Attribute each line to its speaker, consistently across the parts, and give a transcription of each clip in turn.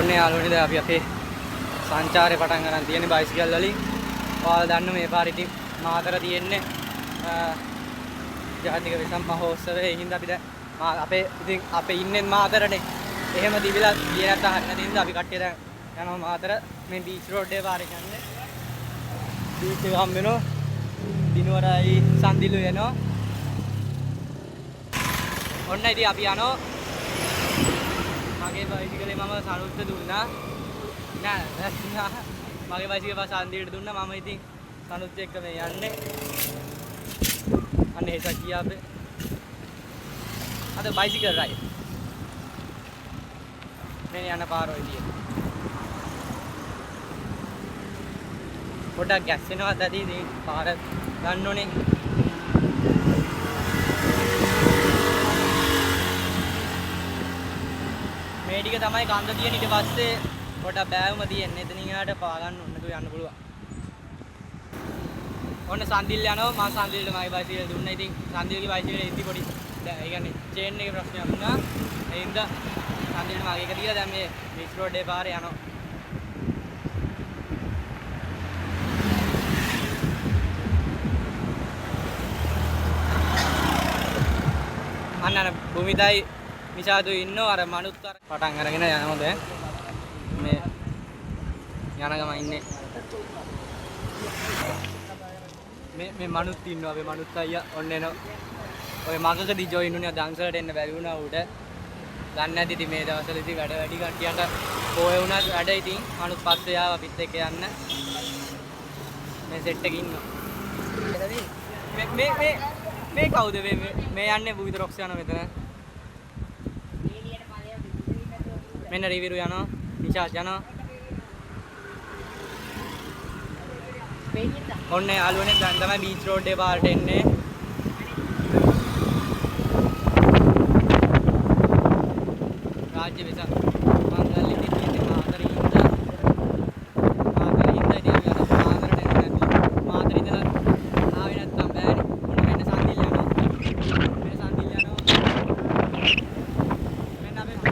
Speaker 1: ඔන්න යාළුවනේ දැන් අපි අපේ සංචාරේ පටන් ගන්න තියෙන්නේ බයිසිකල් වලින්. ඔයාලා දන්න මේ පාරේ ඉතින් මාතර තියෙන්නේ ජාතික වෙසම් මහෝත්සවයේ. ඒ හින්දා අපි දැන් අපේ ඉන්නේ මාතරනේ. එහෙම දිවිලා ගියේ නැත්නම් හරිය නැති හින්දා අපි කට්ටිය දැන් යනවා මාතර මේ බීච් රෝඩ් එකේ පාරේ යන්නේ. බීච් එක හම් වෙනවා. දිනවරයි සන්දිලු යනවා. ඔන්න ඉතින් අපි යනවා. මගේ බයිසිකලේ මම සනුත්ත දුන්නා. මගේ බයිසිකල පස්සේ සන්දිලට දුන්නා. මම ඉතින් සනුත් එක්ක මේ යන්නේ. අන්න ඒසක් කියා අපේ. අද බයිසිකල් රයිඩ්. මේ යන පාර ඔය තියෙන්නේ. පොඩක් ගැස්සෙනවා දැදී මේ පාර ගන්න ඕනේ. මේ ටික තමයි කන්ද තියෙන. ඊට පස්සේ පොඩක් බෑවුම තියෙන්නේ. එතනින් එහාට පා ගන්න ඕන නැතුව යන්න පුළුවන්. ඔන්න සන්දිල් යනවා. මම සන්දිල්ට මගේ බයිසිකල් දුන්නා. ඉතින් සන්දිල්ගේ බයිසිකලේ ඉති පොඩි ඒ කියන්නේ චේන් එකේ ප්‍රශ්නයක් වුණා. ඒ හින්දා සන්දිල්ට මගේ එක දීලා දැන් මේ බීච් රෝඩ් එකේ පාරේ යනවා. අන්න භූමිතයි නිෂාදු ඉන්නෝ අර මනුත් අර පටන් අරගෙන යනවා දැන් මේ යන ගම ඉන්නේ මේ මනුත් ඉන්නවා අපේ මනුත් අයියා ඔන්න එනවා ඔය මගකදී ජොයින් වුණා දන්සලට එන්න බැරි වුණා උඩ දන්නේ නැති ඉතින් මේ දවස්වල ඉතින් වැඩ වැඩි කට්ටියට පොය වුණා වැඩ ඉතින් මනුත් පස්සේ ආවා අපිත් එක්ක යන්න මේ සෙට් එකේ ඉන්නවා මේ කවුද මේ යන්නේ බුවිත රොක්ස් යනවා මෙතන මෙන්න රිවිරු යනවා නිෂාද් යනවා ඔන්න යාළුවනේ දැන් තමයි බීච් රෝඩ් එකේ පාරට එන්නේ රාජ්‍ය වෙසක් මංගල්‍ය දිනේ මාතර ඉඳලා ඉතින් අපි මාතරට එන්න නැතුව මාතර ඉඳලා ආවේ නැත්තම් බෑනේ ඔන්න මෙන්න සන්දිල් යනවා මේ සන්දිල් යනවා මෙන්න අපි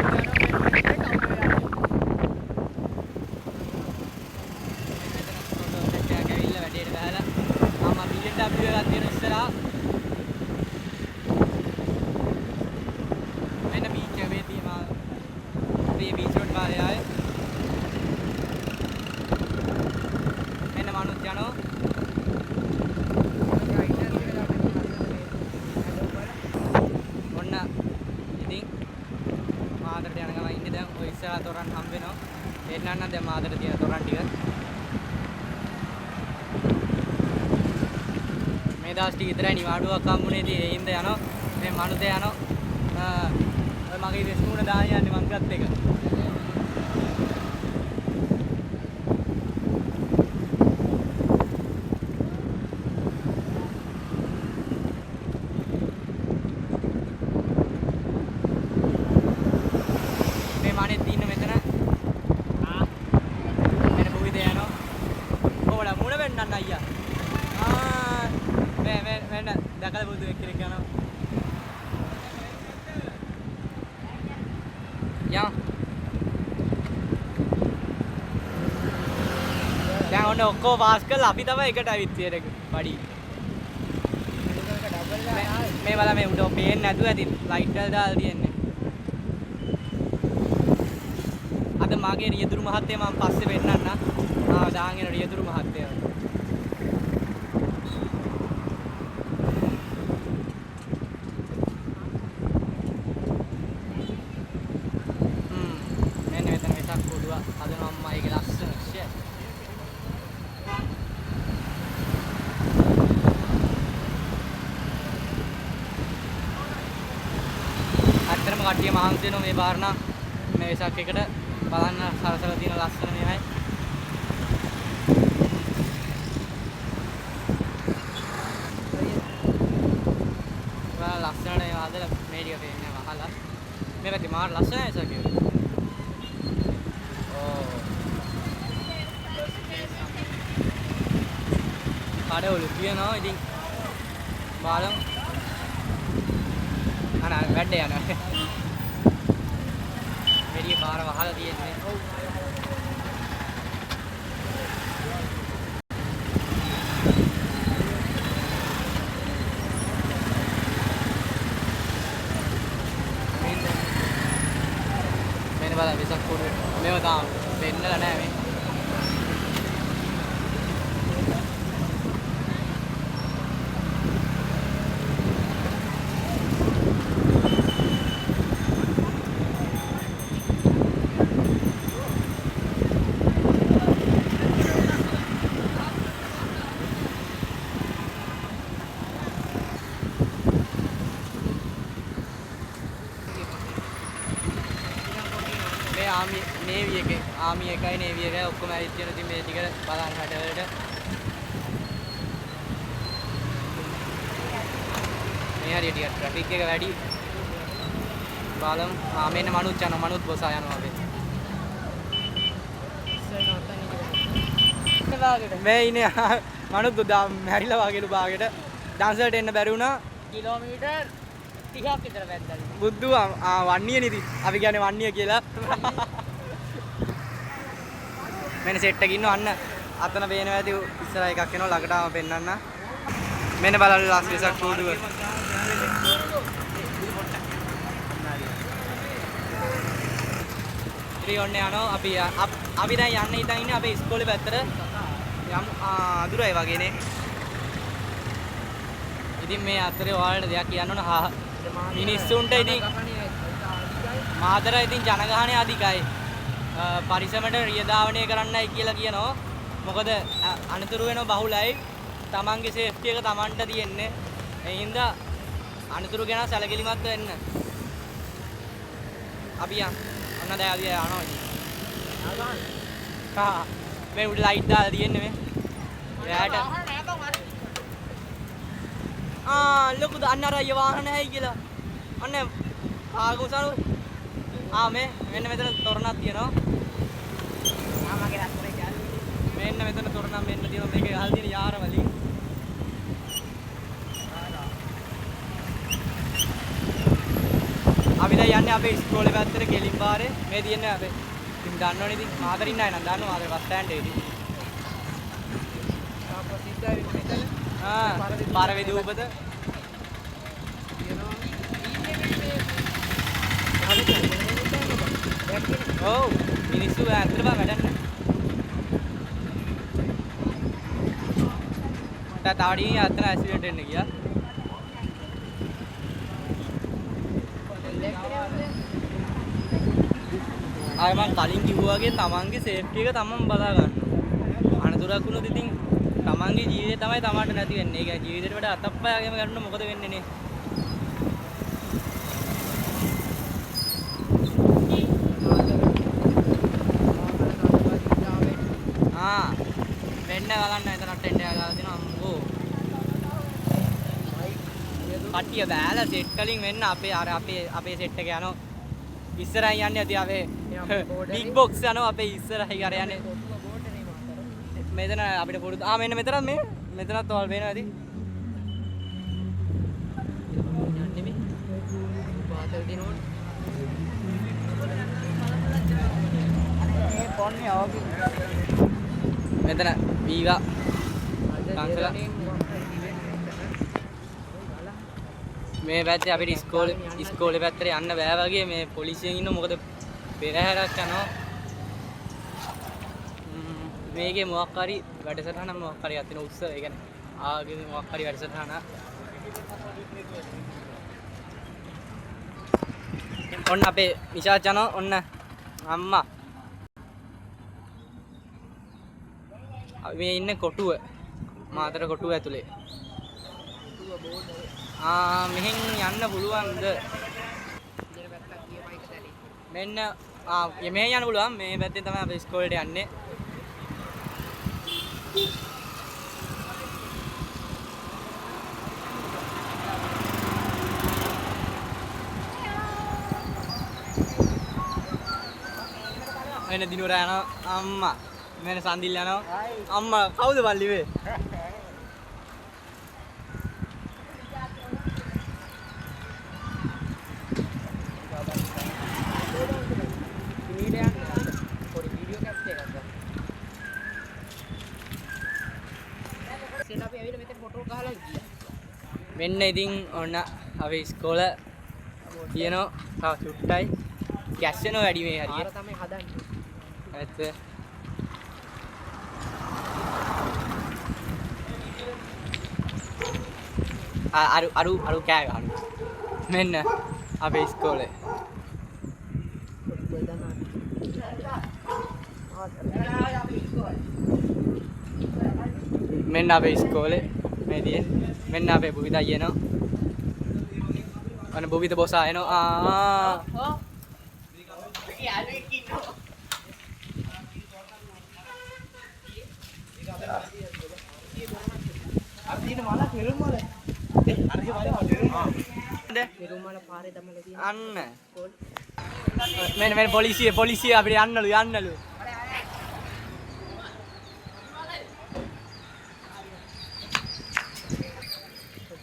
Speaker 1: තොරන් හම්බ වෙනවා එන්නන්න දැන් මාතර තියෙන තොරන් ටික මේ දවස් ටික විතරයි නිවාඩුවක් හම්බුනේ ඉතින් ඒ හින්දා යනවා මේ මනුතේ යනවා ඔය මගේ දෙස්මුණ දාන යන්නේ මංගත් එක දැකලා බුදු එක්කෙනෙක් යනවා යා දැන් ඔන්න ඔක්කොම පාස් කරලා අපි තමයි එකට අවිත් තියෙන්නේ පඩි මේ බලන්න මේ උඩ පේන්නේ නැතුව ඇති ලයිට් වල දාලා තියෙන්නේ අද මාගේ රියදුරු මහත්තයා මම පස්සේ වෙන්නන්න දාගෙන රියදුරු මහත්තයා ඇත්තටම කට්ටිය මහන්සි වෙනවා මේ පාර නම් මේ වෙසක් එකට බලන්න සරසල තියෙන ලස්සන මේවයි බලන්න ලස්සනට ඒ ආදලා මේ ටික පේන්නේ වහලා මේ පැත්තේ මාර ලස්සනයි වෙසක් එක කඩවලු කියනවා ඉතින් බලමු අනේ වැඩ යනවා මෙරිය පාර වහලා තියෙන්නේ බලන්න වෙසක් පොඩුවේ. මේව තාම වෙන්නලා නැහැ මේ. ආමි එකයි නේවි එකයි ඔක්කොම ඇවිත් තියෙන ඉතින් මේ ටික බලන්න හැඩවලට මේ හරිය ටික ට්‍රැෆික් එක වැඩි බලමු මෙන්න මනුත් යනවා මනුත් බොසා යනවා අපි මේ ඉන්නේ මනුත් මැරිලා වගේලු භාගයට ඩාන්සර්ට එන්න බැරි වුණා කිලෝමීටර් 30ක් විතර වැද්දා බුද්ධු වන්නිය නිදි අපි කියන්නේ වන්නිය කියලා මෙන්න සෙට් එක ඉන්නවා අන්න අතන පේනවා ඇති ඉස්සර එකක් එනවා ළඟටම පෙන්නන්න මෙන්න බලන්න ලාස් වෙසක් කෝඩුව ඉතින් ඔන්න යනවා අපි දැන් යන්න හිතන් ඉන්නේ අපේ ඉස්කෝලේ පැත්තට යම් අඳුරයි වගේනේ ඉතින් මේ අතරේ ඔයාලට දෙයක් කියන්න ඕන මිනිස්සුන්ට ඉතින් මාතර ඉතින් ජනගහනය අධිකයි පරිසමට රියධාවනය කරන්නයි කියලා කියනවා මොකද අනතුරු වෙනවා බහුලයි තමන්ගේ සේෆ්ටි එක තමන්ට තියෙන්නේ ඒ හින්දා අනතුරු ගැන සැලකිලිමත් වෙන්න අපි ඔන්න දැන් අපි යනවා මේ උඩ ලයිට් දාලා තියෙන්නේ මේ එයාට ලොකුද අන්න අර අය වාහන නැහැ කියලා ඔන්න ආගුසනු මෙන්න මෙතන තොරණක් තියෙනවා මගේ රත්තරේ කියන්නේ මෙන්න මෙතන තොරණක් මෙන්න තියෙනවා මේකේ ගහලා තියෙන යාර වලින් අපි දැන් යන්නේ අපේ ඉස්කෝලේ පැත්තට ගෙලින් පාරේ මේ තියෙන්නේ අපේ ඉතින් දන්නවනේ ඉතින් මාතර ඉන්න අය නම් දන්නවා මාතර බස් ස්ටෑන්ඩ් එකේ ඉතින් ප්‍රසිද්ධයි මෙතන පාරවේදී උපත ඔව් මිනිස්සු ඇත්තට බා වැඩක් නැහැ. තාඩිය අතන ඇක්සිඩන්ට් වෙන්න ගියා. ආය මං කලින් කිව්වා වගේ තමන්ගේ සේෆ්ටි එක තමන් බලා ගන්න. අනතුරක් වුණොත් ඉතින් තමන්ගේ ජීවිතේ තමයි තමාට නැති වෙන්නේ. ඒක ජීවිතේට වඩා අතප්පයගෙම ගන්න මොකද වෙන්නේ නේ? වෙන්න ගලන්න එතන ටෙන්ඩ් එක ගාලා දෙනවා අම්මෝ. කට්ටිය බෑලා සෙට් කලින් වෙන්න අපේ සෙට් එක යනවා. ඉස්සරහින් යන්නේ අපි අපේ බිග් බොක්ස් යනවා අපේ ඉස්සරහින් අර යන්නේ. මෙතන අපිට පොඩු මෙන්න මෙතනත් මෙතනත් තෝල් වෙනවා ඉතින්. යන්නේ මේ පාතල් දිනෝන. මේ පොන්නේ ආවි. මෙතන වීවා කංශලා මේ පැත්තේ අපිට ඉස්කෝලේ පැත්තට යන්න බෑ වගේ මේ පොලිසියෙන් ඉන්න මොකද පෙරහැරක් යනවා මේකේ මොකක් හරි වැඩසටහන මොකක් හරි අතින උත්සව ඒ කියන්නේ ආගේ මොකක් හරි වැඩසටහන ඔන්න අපේ නිශාත් යනවා ඔන්න අම්මා මේ ඉන්නේ කොටුව මාතර කොටුව ඇතුලේ මෙහෙන් යන්න පුළුවන්ද මෙන්න මෙහෙන් යන්න පුළුවන් මේ පැත්තෙන් තමයි අපි ඉස්කෝලේට යන්නේ මෙන්න දිනුර යනවා අම්මා මෙන්න සන්දිල් යනවා අම්මා කවුද බල්ලිවේ මෙන්න ඉතින් ඔන්න අපි ඉස්කෝල තියෙනවා තව චුට්ටයි කැස් වෙනවා වැඩි මේ හරිය.
Speaker 2: ආර තමයි හදන්නේ.
Speaker 1: ඇත්ත. අරු කෑ ගන්න. මෙන්න අපේ ඉස්කෝලේ. මෙන්න අපේ ඉස්කෝලේ මේ තියෙන්නේ. මෙන්න අපේ බුවිත අයියනෝ. අනේ බුවිත බොස් ආයනෝ.
Speaker 2: අදින මල කෙරුම් වල අරගේ වල පාරේ දමලා තියෙන
Speaker 1: අන්න මෙන්න පොලිසිය අපිට යන්නලු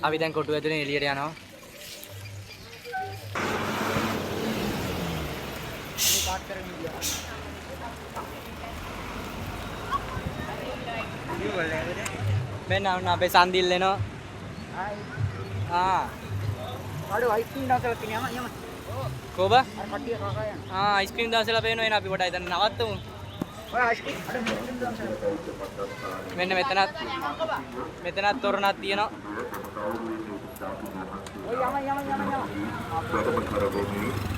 Speaker 1: අපි දැන් කොටුව ඇතුලේ එළියට යනවා
Speaker 2: මේ පාත් කරගෙන ගියා
Speaker 1: මෙන්න අපේ සන්දිල් එනවා
Speaker 2: අර අයිස්ක්‍රීම් දාසලා තියෙනවා යම
Speaker 1: කොබ
Speaker 2: අර කට්ටිය කකා යන
Speaker 1: අයිස්ක්‍රීම් දාසලා පේනවා එන අපි කොට එතන නවත්තමු
Speaker 2: ඔය අයිස්ක්‍රීම් අර මොකක්ද දාසලා
Speaker 1: මෙන්න මෙතනත් තොරණක් තියෙනවා
Speaker 2: ඔය යම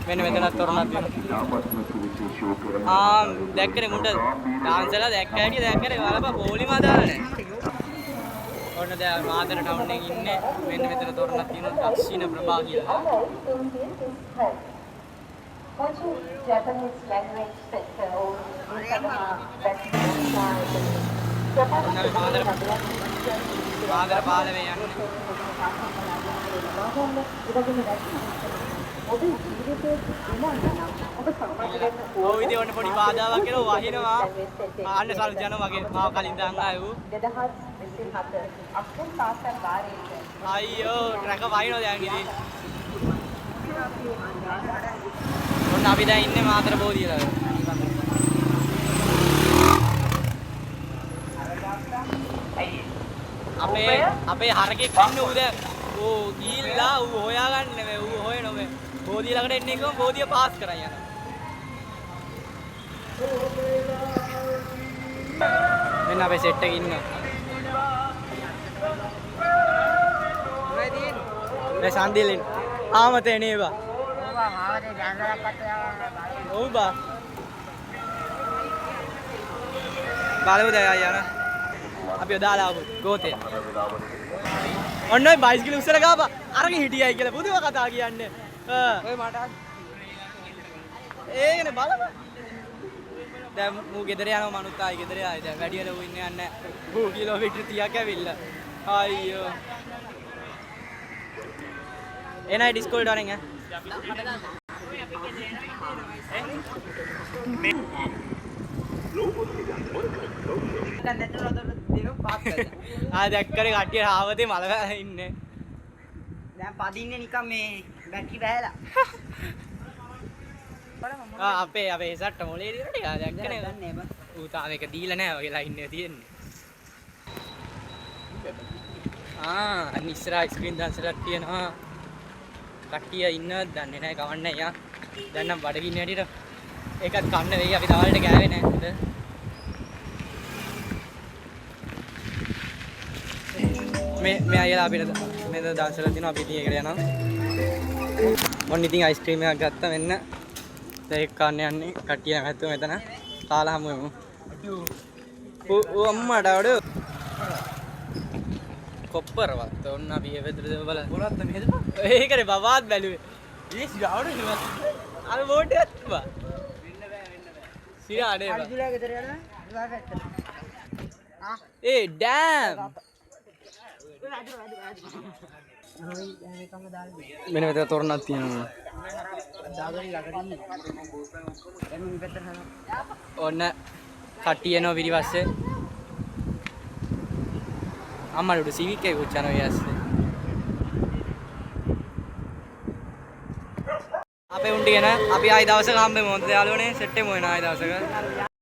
Speaker 1: මෙන්න මෙතනත් තොරණක් තියෙනවා දැක්කනේ මුන්ට ඩාන්සලා දැක්ක හැටි දැක්කනේ වලප පොලිම දාලා ඔන්න දැන් මාතර ටවුන් එකේ ඉන්නේ මෙන්න මෙතන තොරණක් තියෙනවා දක්ෂිණ ප්‍රභා කියලා. මාතර පාලමේ යන්නේ. ඔය විදිහ ඔන්න පොඩි බාධාවක් කියලා වහිනවා. අන්න සල් ජන වගේ මාව කලින් දාන් ආයු.
Speaker 2: 2024 අපේ තාත්තන් බාරේ
Speaker 1: අයියෝ ට්‍රැක වහිනවා දැන් ඉතින්. ඔන්න අපි දැන් ඉන්නේ මාතර බෝධිය ළඟ. අපේ හරකෙක් ඉන්න ඌ දැන් ඌ ගිහිල්ලා ඌ හොයාගන්න නෙවෙයි ඌ හොයන ඔබ බෝධිය ළඟට එන්නේ කිව්වම බෝධිය පාස් කරන් යනවා. මෙන්න අපේ සෙට් එකේ ඉන්න. මේ සන්දිලින් ආමතේ නේවා.
Speaker 2: ඔවා මාවතේ ජානලක් පත්ත
Speaker 1: ඔව් බා. බලමු දැන් යන. අපි දාලා ආපු ගෝතේ. ඔන්න ඔය බයිසිකල් උස්සලා ගාපා. අරගෙන හිටියයි කියලා බුදුව කතා කියන්නේ.
Speaker 2: ඔය මට
Speaker 1: ඒකනේ බලමු. දැන් මූ ගෙදර යනවා මනුත් ආයි ගෙදර ආයි දැන් වැඩි වෙලා ඌ ඉන්නේ යන්නේ ඌ කිලෝමීටර් 30ක් ඇවිල්ලා අයියෝ එනයි ඩිස්කෝල්ඩ් වරෙන් ඈ දැක්කනේ කට්ටිය ආවතේ මල ඉන්නේ
Speaker 2: දැන් පදින්නේ නිකන් මේ බැටරි බෑලා
Speaker 1: අපේ සට්ට මොලේ දිනට ටික දැක්කනේ
Speaker 2: දන්නේ බං
Speaker 1: ඌ තාම එක දීලා නැහැ වගේ ලයින් එක තියෙන්නේ අන්න ඉස්සරහා ස්ක්‍රීන් දාන්සලක් තියෙනවා කට්ටිය ඉන්නවද දන්නේ නැහැ කවන්නේ යා දැන් නම් බඩගින්න හැටියට ඒකත් කන්න වෙයි අපි දවල්ට ගෑවේ නැහැ මේ අයලා අපිට මෙතන දාන්සලක් තියෙනවා අපි ඉතින් ඒකට යනවා මොන් ඉතින් අයිස්ක්‍රීම් එකක් ගත්තා මෙන්න දැන් ඒක කන්න යන්නේ කට්ටිය නැතුව මෙතන කාලා හමු වෙමු ඌ අම්මට අවඩ කොප්පරවත් ඔන්න අපි ඒ වෙදර දෙව බල මොනවද මෙහෙද ඒකනේ බබාත් බැලුවේ ඊ සිරාවඩ නෙවත් අර බෝඩ් එකක් තිබ්බා වෙන්න බෑ සිරාඩේ බා
Speaker 2: අනිදුලා ගෙදර යනවා ඉවා පැත්තට
Speaker 1: ඒ ඩෑම් මෙන්න මෙතන තොරණක් තියෙනවා
Speaker 2: දාගරි ළඟට ඉන්නේ
Speaker 1: ඔන්න කට්ටිය එනවා පිටිපස්සේ අම්මට උඩ සිවික් එක උච්චන ඔය ඇස්සේ අපේ උන්ට ගෙන අපි ආයි දවසක හම්බෙමු හොඳ යාළුවනේ සෙට් එකමු වෙන ආයි දවසක